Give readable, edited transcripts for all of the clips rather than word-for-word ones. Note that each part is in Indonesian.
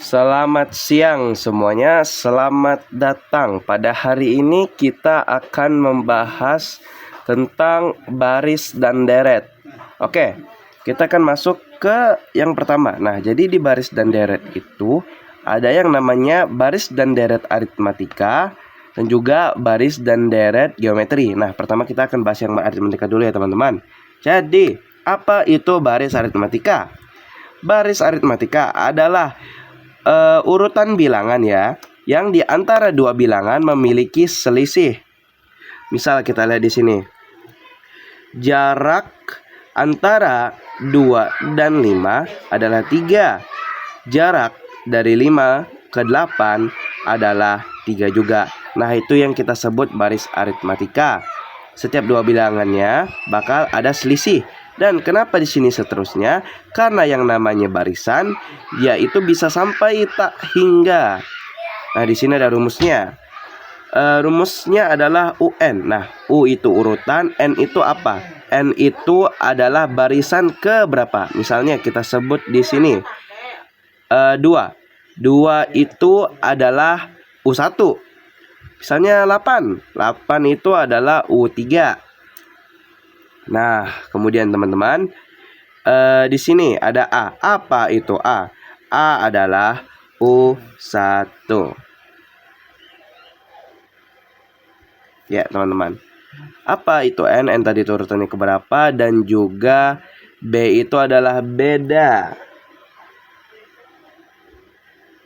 Selamat siang semuanya, selamat datang. Pada hari ini kita akan membahas tentang baris dan deret. Oke, kita akan masuk ke yang pertama. Nah, jadi di baris dan deret itu ada yang namanya baris dan deret aritmatika dan juga baris dan deret geometri. Nah, pertama kita akan bahas yang aritmatika dulu ya teman-teman. Jadi, apa itu baris aritmatika? Baris aritmatika adalah urutan bilangan ya, yang di antara dua bilangan memiliki selisih. Misal kita lihat di sini. Jarak antara 2 dan 5 adalah 3. Jarak dari 5 ke 8 adalah 3 juga. Nah, itu yang kita sebut baris aritmatika. Setiap dua bilangannya bakal ada selisih. Dan kenapa di sini seterusnya? Karena yang namanya barisan, dia itu bisa sampai tak hingga. Nah, di sini ada rumusnya. Rumusnya adalah UN. Nah, U itu urutan, N itu apa? N itu adalah barisan ke berapa? Misalnya kita sebut di sini 2. 2 itu adalah U1. Misalnya 8. 8 itu adalah U3. Nah, kemudian teman-teman, di sini ada A. Apa itu A? A adalah U1. Ya, teman-teman. Apa itu N? N tadi urutannya keberapa, dan juga B itu adalah beda.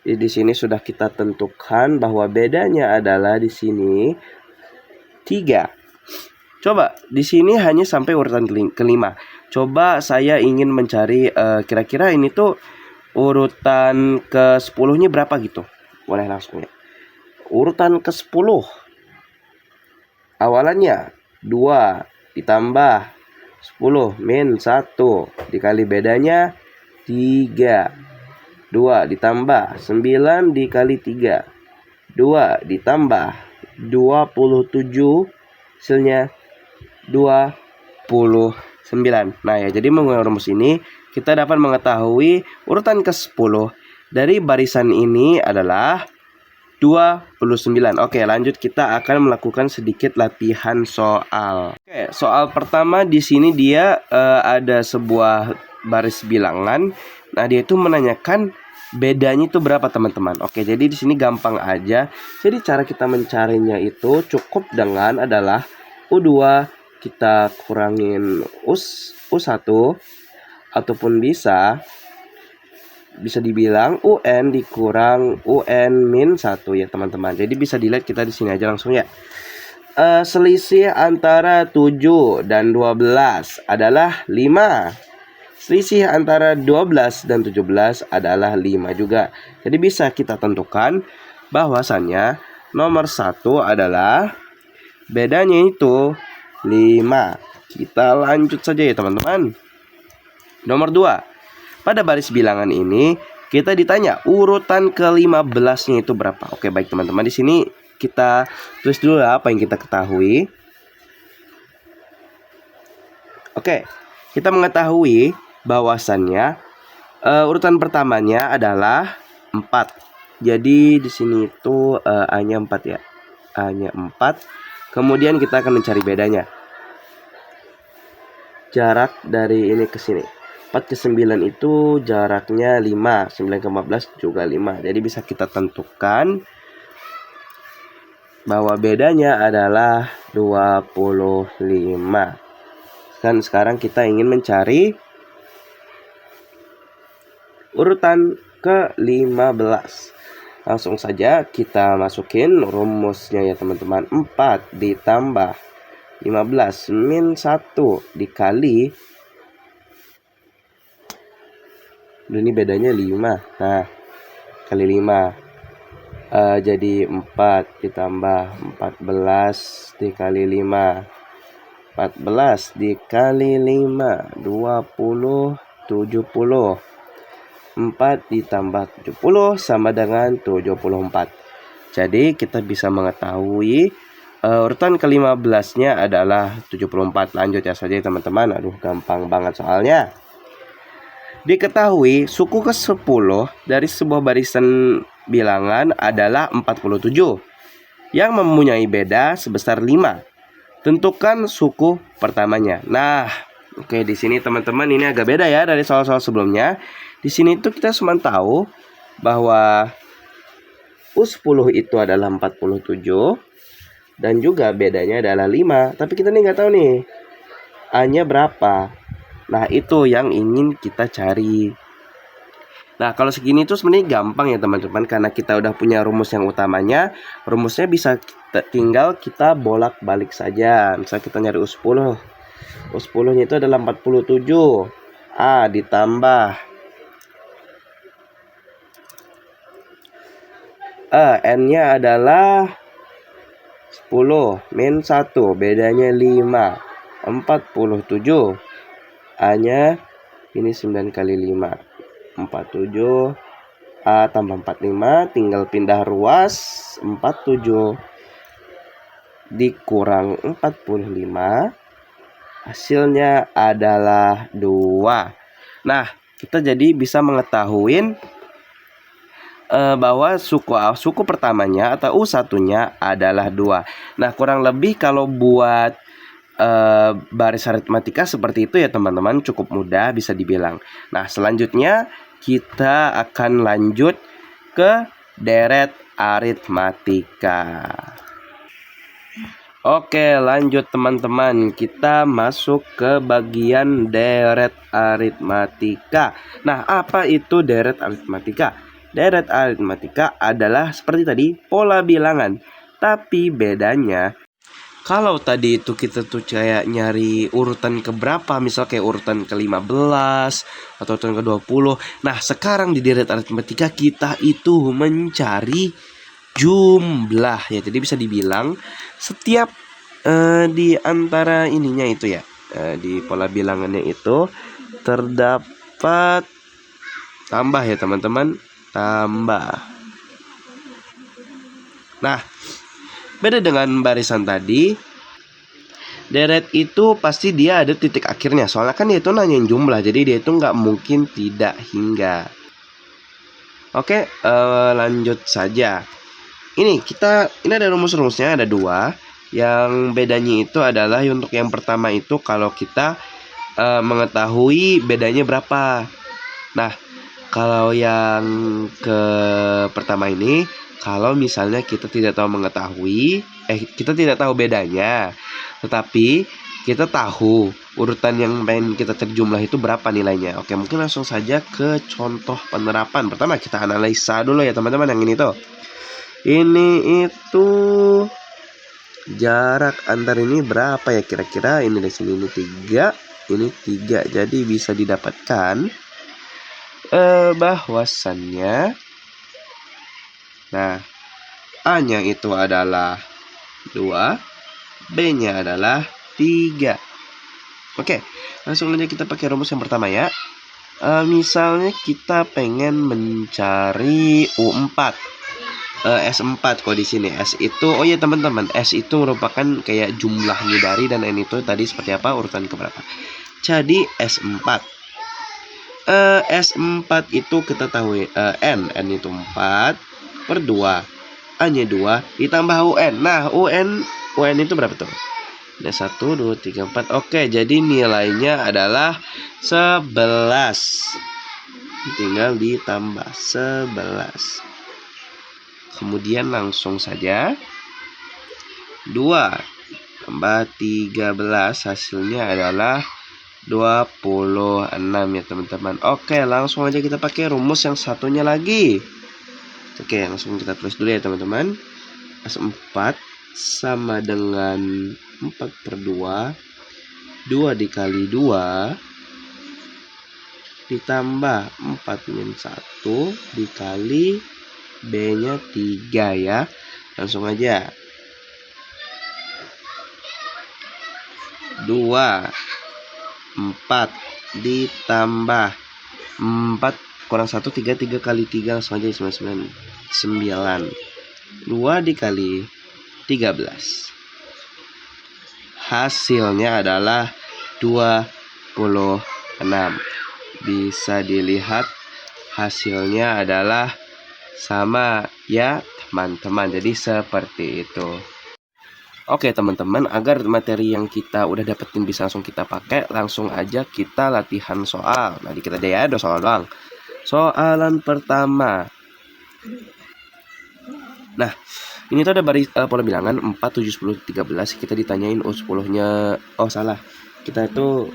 Di sini sudah kita tentukan bahwa bedanya adalah di sini 3. Coba di sini hanya sampai urutan kelima. Coba saya ingin mencari kira-kira ini tuh urutan ke-10-nya berapa gitu. Boleh langsung ya. Urutan ke-10 awalannya 2 ditambah 10 min 1 dikali bedanya 3. 2 ditambah 9 dikali 3. 2 ditambah 27, hasilnya 29. Nah ya, jadi menggunakan rumus ini kita dapat mengetahui urutan ke-10 dari barisan ini adalah 29. Oke, lanjut kita akan melakukan sedikit latihan soal. Oke, soal pertama di sini dia ada sebuah baris bilangan. Nah, dia itu menanyakan bedanya itu berapa, teman-teman. Oke, jadi di sini gampang aja. Jadi cara kita mencarinya itu cukup dengan adalah U2 kita kurangin U1, ataupun bisa dibilang UN dikurang UN min 1 ya teman-teman. Jadi bisa dilihat kita di sini aja langsung ya. Selisih antara 7 dan 12 adalah 5. Selisih antara 12 dan 17 adalah 5 juga. Jadi bisa kita tentukan bahwasannya nomor 1 adalah bedanya itu 5. Kita lanjut saja ya teman-teman. Nomor 2. Pada baris bilangan ini kita ditanya urutan ke-15-nya itu berapa. Oke, baik teman-teman. Di sini kita tulis dulu apa yang kita ketahui. Oke, kita mengetahui bahwasannya urutan pertamanya adalah 4. Jadi di sini itu A-nya 4 ya. A-nya 4. Kemudian kita akan mencari bedanya. Jarak dari ini ke sini. 4 ke 9 itu jaraknya 5. 9 ke 15 juga 5. Jadi bisa kita tentukan bahwa bedanya adalah 25. Dan sekarang kita ingin mencari urutan ke-15. Langsung saja kita masukin rumusnya ya teman-teman. 4 ditambah 15 min 1 dikali, ini bedanya 5. Nah, kali 5 jadi 4 ditambah 14 dikali 5. 14 dikali 5 20, 70. 4 ditambah 70 sama dengan 74. Jadi kita bisa mengetahui urutan ke-15-nya adalah 74. Lanjut ya saja teman-teman. Aduh, gampang banget soalnya. Diketahui suku ke-10 dari sebuah barisan bilangan adalah 47 yang mempunyai beda sebesar 5. Tentukan suku pertamanya. Nah, oke, di sini teman-teman ini agak beda ya dari soal-soal sebelumnya. Di sini tuh kita cuma tahu bahwa U10 itu adalah 47 dan juga bedanya adalah 5. Tapi kita nih nggak tahu nih A-nya berapa. Nah, itu yang ingin kita cari. Nah, kalau segini tuh sebenarnya gampang ya teman-teman, karena kita udah punya rumus yang utamanya. Rumusnya bisa tinggal kita bolak-balik saja. Misal kita nyari U10. U10-nya itu adalah 47. A ditambah N-nya adalah 10 min 1, bedanya 5. 47. A-nya ini 9 kali 5. 47. A tambah 45, tinggal pindah ruas. 47 dikurang 45, hasilnya adalah 2. Nah, kita jadi bisa mengetahui bahwa suku pertamanya atau U1-nya adalah 2. Nah, kurang lebih kalau buat baris aritmatika seperti itu ya teman-teman, cukup mudah bisa dibilang. Nah, selanjutnya kita akan lanjut ke deret aritmatika. Oke, lanjut teman-teman. Kita masuk ke bagian deret aritmatika. Nah, apa itu deret aritmatika? Deret aritmatika adalah seperti tadi pola bilangan. Tapi bedanya, kalau tadi itu kita tuh kayak nyari urutan keberapa, misal kayak urutan ke-15 atau urutan ke-20. Nah, sekarang di deret aritmatika kita itu mencari jumlah ya. Jadi bisa dibilang setiap di antara ininya itu ya, di pola bilangannya itu terdapat tambah ya teman-teman, tambah. Nah, beda dengan barisan tadi, deret itu pasti dia ada titik akhirnya. Soalnya kan dia itu nanyain jumlah, jadi dia itu nggak mungkin tidak hingga. Oke, lanjut saja. Ini ada rumus-rumusnya, ada 2. Yang bedanya itu adalah untuk yang pertama itu kalau kita mengetahui bedanya berapa. Nah, kalau yang ke pertama ini, kalau misalnya kita tidak tahu bedanya, tetapi kita tahu urutan yang pengen kita cari jumlah itu berapa nilainya. Oke, mungkin langsung saja ke contoh penerapan. Pertama kita analisa dulu ya teman-teman yang ini tuh. Ini itu jarak antar ini berapa ya kira-kira? Ini di sini ini 3, ini 3. Jadi bisa didapatkan bahwasannya, nah, A-nya itu adalah 2, B-nya adalah 3. Oke, langsung aja kita pakai rumus yang pertama ya. Misalnya kita pengen mencari U4, S4 kok di sini. S itu, oh ya teman-teman, S itu merupakan kayak jumlah dari, dan N itu tadi seperti apa, urutan keberapa. Jadi S4. S4 itu kita tahu N itu 4 per 2. A-nya 2 ditambah UN. Nah, UN itu berapa tuh? Ada 1, 2, 3, 4. Oke, jadi nilainya adalah 11. Tinggal ditambah 11. Kemudian langsung saja 2 tambah 13, hasilnya adalah 26 ya teman-teman. Oke, langsung aja kita pakai rumus yang satunya lagi. Oke, langsung kita tulis dulu ya teman-teman. S4 sama dengan 4 per 2. 2 dikali 2 ditambah 4 min 1 dikali B-nya 3 ya. Langsung aja. 2 4 ditambah 4 kurang 1, 3 kali 3, langsung aja 9. 2 dikali 13. Hasilnya adalah 26. bisa dilihat hasilnya adalah sama ya teman-teman. Jadi seperti itu. Oke teman-teman, agar materi yang kita udah dapetin bisa langsung kita pakai, langsung aja kita latihan soal. Nah, kita deh ya, ada soal doang. Soalan pertama. Nah, ini tuh ada baris pola bilangan 4, 7, 10, 13. Kita ditanyain U10-nya. Oh, salah. Kita itu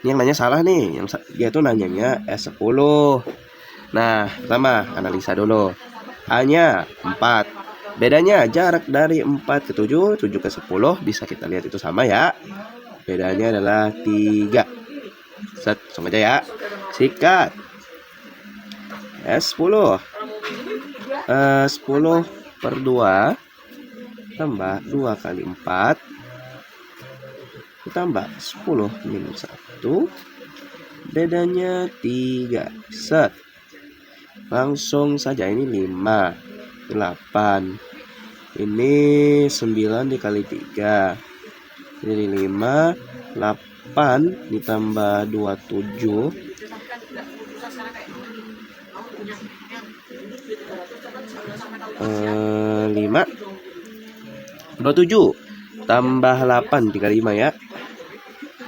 yang nanya salah nih. Yang dia tuh nanyanya S10. Nah, pertama analisa dulu. A-nya 4. Bedanya jarak dari 4 ke 7, 7 ke 10 bisa kita lihat itu sama ya. Bedanya adalah 3. Set, langsung aja ya. Sikat. S10. 10 per 2 tambah 2 kali 4 tambah 10 minus 1. Bedanya 3. Set. Langsung saja ini 5. 8. Ini 9 dikali 3. Jadi 5, 8 ditambah 27. 5 27 tambah 8 35 ya.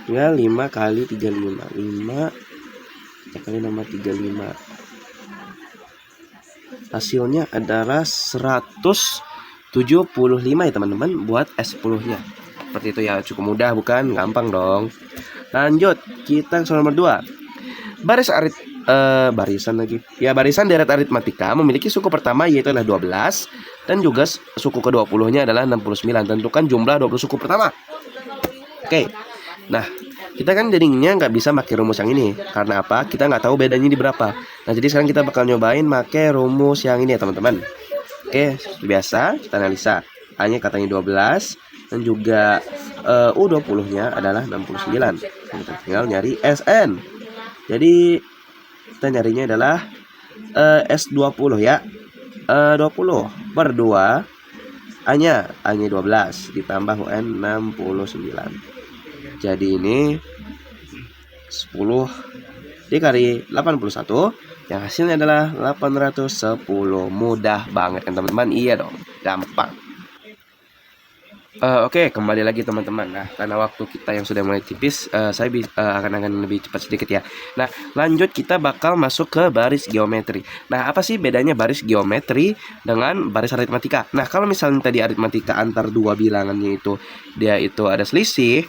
Ya 5 kali 35. 5 kali nama 35. Hasilnya adalah 175 ya teman-teman buat S10-nya. Seperti itu ya, cukup mudah bukan? Gampang dong. Lanjut, kita soal nomor 2. Barisan deret aritmatika memiliki suku pertama yaitu adalah 12 dan juga suku ke-20-nya adalah 69. Tentukan jumlah 20 suku pertama. Oke. Nah, kita kan jadinya nggak bisa pakai rumus yang ini. Karena apa? Kita nggak tahu bedanya di berapa. Nah, jadi sekarang kita bakal nyobain pakai rumus yang ini ya teman-teman. Oke, seperti biasa kita analisa. A-nya katanya 12 dan juga U20-nya adalah 69. Kita tinggal nyari SN. Jadi kita nyarinya adalah S20 ya. 20 per 2 A-nya 12 ditambah UN 69. Jadi ini 10 dikali 81 yang hasilnya adalah 810. Mudah banget kan teman-teman? Iya dong, gampang. Oke, kembali lagi teman-teman. Nah, karena waktu kita yang sudah mulai tipis, saya akan lebih cepat sedikit ya. Nah, lanjut kita bakal masuk ke baris geometri. Nah, apa sih bedanya baris geometri dengan baris aritmatika? Nah, kalau misalnya tadi aritmatika antar dua bilangannya itu dia itu ada selisih,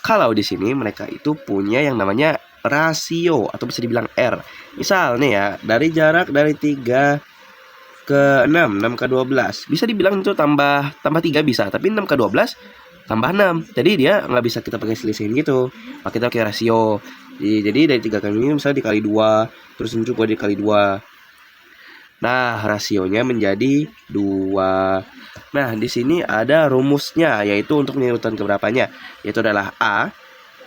kalau di sini mereka itu punya yang namanya rasio atau bisa dibilang R. Misalnya ya, dari jarak dari 3 ke 6, 6 ke 12. Bisa dibilang itu tambah 3 bisa, tapi 6 ke 12 tambah 6. Jadi dia nggak bisa kita pakai selisihin gitu. Kita pakai rasio. Jadi dari 3 kali ini misalnya dikali 2, terus ini juga dikali 2. Nah, rasionya menjadi 2. Nah, di sini ada rumusnya, yaitu untuk urutan keberapanya, yaitu adalah A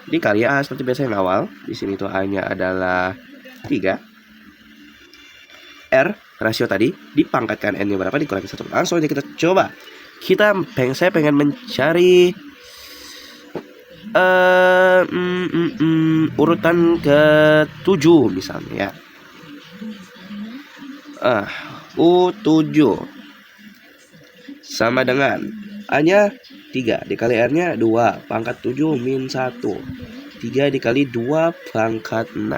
dikali A seperti biasa yang awal. Di sini tuh A-nya adalah 3. R rasio tadi dipangkatkan N-nya berapa dikurangi 1. Langsung aja kita coba. Saya pengen mencari urutan ke-7 misalnya ya. U7 sama dengan A-nya 3 dikali R-nya 2 pangkat 7 min 1. 3 dikali 2 pangkat 6.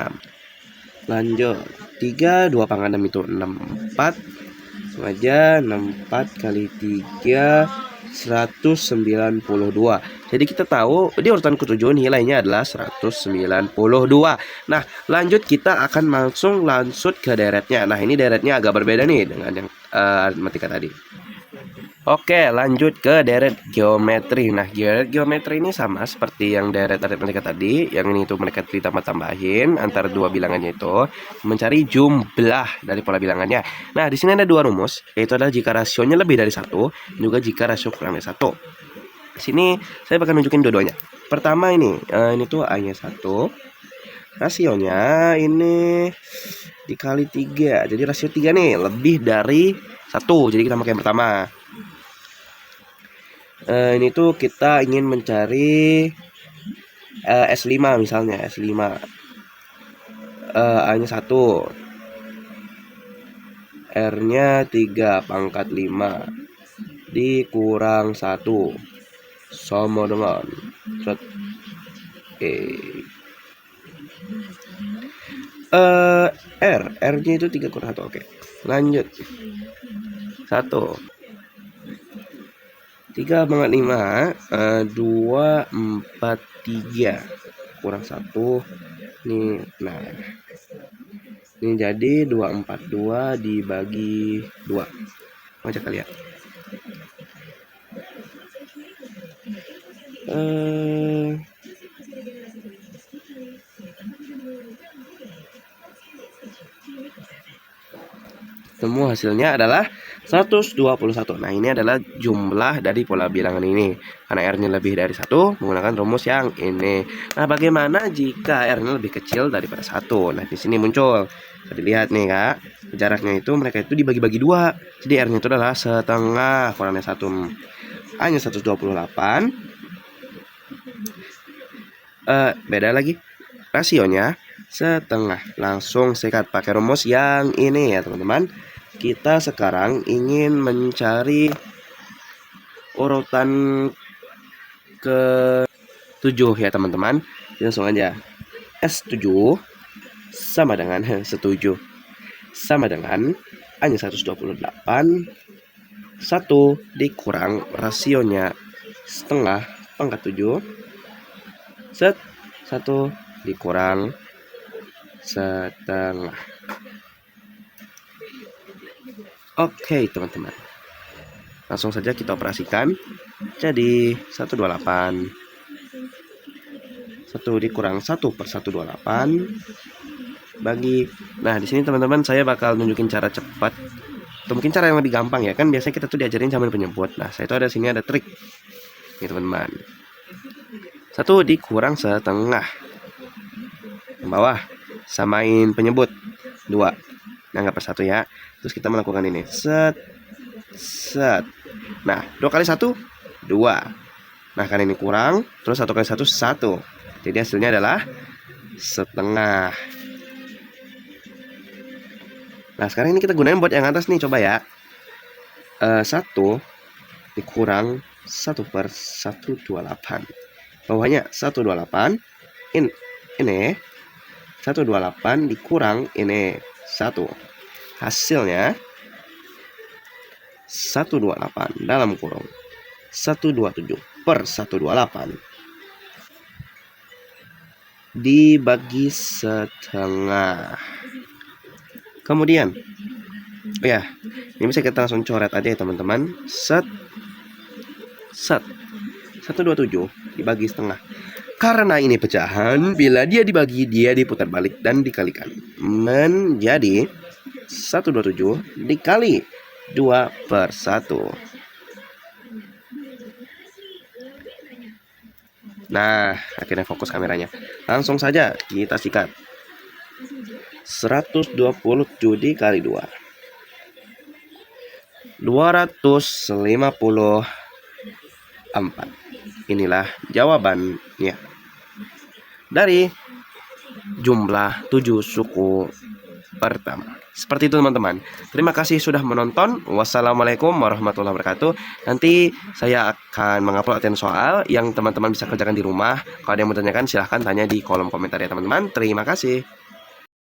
Lanjut 3 2 pangkat 6 itu 64. Sengaja 64 kali 3 192. Jadi kita tahu di urutan ke-7 nilainya adalah 192. Nah, lanjut kita akan langsung ke deretnya. Nah, ini deretnya agak berbeda nih dengan yang aritmatika tadi. Oke, lanjut ke deret geometri. Nah, deret geometri ini sama seperti yang deret aritmatika tadi. Yang ini tuh mereka ditambah-tambahin antara dua bilangannya itu, mencari jumlah dari pola bilangannya. Nah, di sini ada dua rumus, yaitu adalah jika rasionya lebih dari 1, juga jika rasio kurang dari 1. Di sini saya bakal nunjukin dua-duanya. Pertama ini tuh A-nya 1. Rasionya ini dikali 3. Jadi rasio 3 nih lebih dari 1. Jadi kita pakai yang pertama. Ini tuh kita ingin mencari S5 misalnya, S5. A-nya 1, R-nya 3 pangkat 5 dikurang 1 sama dengan set. R-nya itu 3 kurang 1. Oke, lanjut. 1 3 pangkat 5 2 4 3 kurang 1 nih. Nah, ini jadi 242 dibagi 2. Baca kali ya. Semua hasilnya adalah 121. Nah, ini adalah jumlah dari pola bilangan ini. Karena R-nya lebih dari 1, menggunakan rumus yang ini. Nah, bagaimana jika R-nya lebih kecil daripada 1? Nah, di sini muncul. Bisa dilihat nih, Kak. Jaraknya itu mereka itu dibagi-bagi 2. Jadi R-nya itu adalah setengah kurangnya 1. A-nya 128. Beda lagi. Rasionya setengah. Langsung sikat pakai rumus yang ini ya, teman-teman. Kita sekarang ingin mencari urutan ke 7 ya, teman-teman. Langsung aja. S7 sama dengan 7 sama dengan A-nya 128 1 dikurang rasionya setengah pangkat 7 set 1 dikurang setengah. Oke, teman-teman. Langsung saja kita operasikan. Jadi 128 1 dikurang 1 per 128 bagi. Nah, di sini teman-teman saya bakal nunjukin cara cepat atau mungkin cara yang lebih gampang ya. Kan biasanya kita tuh diajarin sambil penyebut. Nah, saya itu ada sini ada trik. Nih, teman-teman. 1 dikurang setengah. Yang bawah samain penyebut 2. Nah, nggak per 1 ya. Terus kita melakukan ini. Set. Nah, 2 kali 1 2. Nah, kan ini kurang. Terus 1 kali 1 1. Jadi hasilnya adalah setengah. Nah, sekarang ini kita gunain buat yang atas nih. Coba ya. 1 dikurang 1 per 128. Bawahnya 128. Ini 128 dikurang ini 1. Hasilnya 128 dalam kurung 127 per 128 dibagi setengah. Kemudian ya, ini bisa kita langsung coret aja ya, teman-teman. Set 127 dibagi setengah. Karena ini pecahan, bila dia dibagi, dia diputar balik dan dikalikan menjadi 127 dikali 2 per 1. Nah, akhirnya fokus kameranya. Langsung saja kita sikat. 127 dikali 2. 254. Inilah jawabannya dari jumlah 7 suku pertama. Seperti itu, teman-teman. Terima kasih sudah menonton. Wassalamualaikum warahmatullahi wabarakatuh. Nanti saya akan mengupload latihan soal yang teman-teman bisa kerjakan di rumah. Kalau ada yang mau tanyakan silahkan tanya di kolom komentar ya, teman-teman. Terima kasih.